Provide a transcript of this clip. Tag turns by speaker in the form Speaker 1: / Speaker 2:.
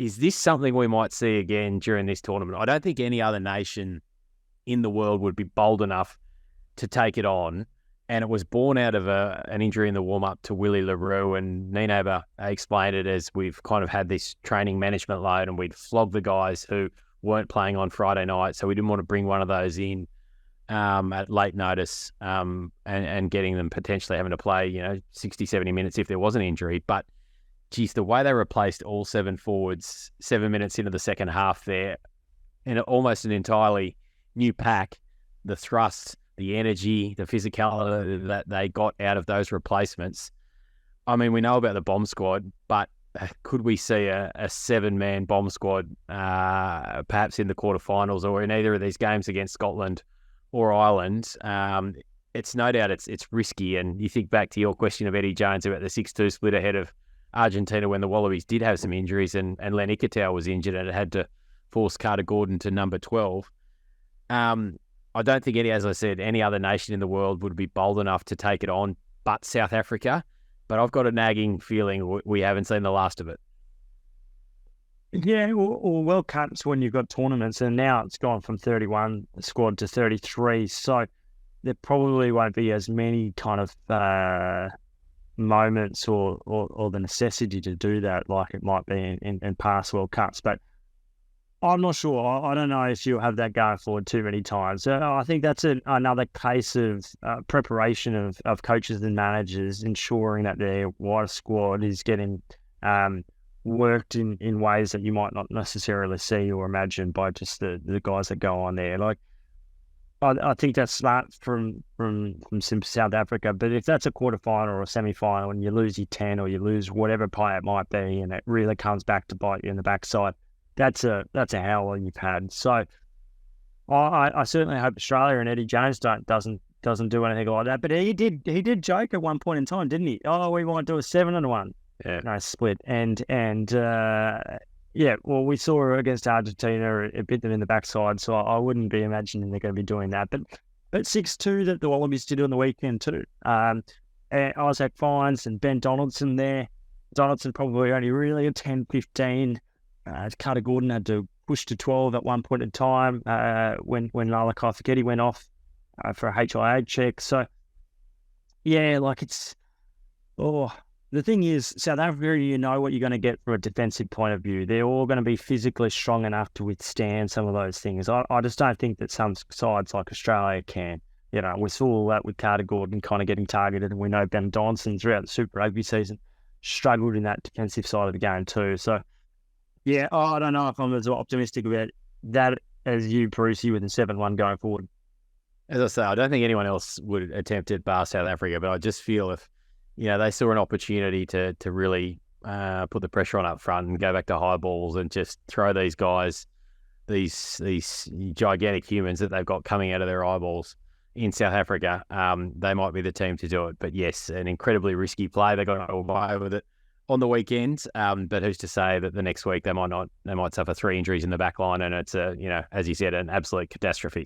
Speaker 1: is this something we might see again during this tournament? I don't think any other nation in the world would be bold enough to take it on. And it was born out of an injury in the warm-up to Willie LaRue, and Nino explained it as we've kind of had this training management load and we'd flog the guys who weren't playing on Friday night, so we didn't want to bring one of those in at late notice and getting them potentially having to play 60, 70 minutes if there was an injury. But, geez, the way they replaced all 7 forwards 7 minutes into the second half there in almost an entirely new pack, the thrust, the energy, the physicality that they got out of those replacements. I mean, we know about the bomb squad, but could we see a 7-man bomb squad perhaps in the quarterfinals or in either of these games against Scotland or Ireland? It's no doubt it's risky. And you think back to your question of Eddie Jones about the 6-2 split ahead of Argentina when the Wallabies did have some injuries and Len Ikitau was injured and it had to force Carter Gordon to number 12. I don't think as I said, any other nation in the world would be bold enough to take it on but South Africa. But I've got a nagging feeling we haven't seen the last of it.
Speaker 2: Yeah, or World Cups when you've got tournaments, and now it's gone from 31 squad to 33. So there probably won't be as many kind of moments or the necessity to do that like it might be in past World Cups. But I'm not sure. I don't know if you'll have that going forward too many times. I think that's another case of preparation of coaches and managers, ensuring that their wider squad is getting worked in ways that you might not necessarily see or imagine by just the guys that go on there. Like, I think that's smart from South Africa. But if that's a quarterfinal or a semi-final and you lose your 10 or you lose whatever player it might be, and it really comes back to bite you in the backside, that's a howler you've had. So I certainly hope Australia and Eddie Jones doesn't do anything like that. But he did joke at one point in time, didn't he? Oh, we might do a 7-1 split. And well, we saw against Argentina, it bit them in the backside. So I wouldn't be imagining they're going to be doing that. But 6-2 that the Wallabies did on the weekend too. Isaac Fines and Ben Donaldson there. Donaldson probably only really a 10-15. Carter Gordon had to push to 12 at one point in time when Lala Kaifaketi went off for a HIA check. So, yeah, like the thing is, South Africa, you know what you're going to get from a defensive point of view. They're all going to be physically strong enough to withstand some of those things. I just don't think that some sides like Australia can. We saw all that with Carter Gordon kind of getting targeted, and we know Ben Donaldson throughout the Super Rugby season struggled in that defensive side of the game too. So, yeah, I don't know if I'm as optimistic about that as you, Brucey, with the 7-1 going forward.
Speaker 1: As I say, I don't think anyone else would attempt it bar South Africa, but I just feel if they saw an opportunity to really put the pressure on up front and go back to high balls and just throw these guys, these gigantic humans that they've got coming out of their eyeballs in South Africa, they might be the team to do it. But yes, an incredibly risky play. They got away with it on the weekend, but who's to say that the next week they might suffer 3 injuries in the back line and it's as you said, an absolute catastrophe.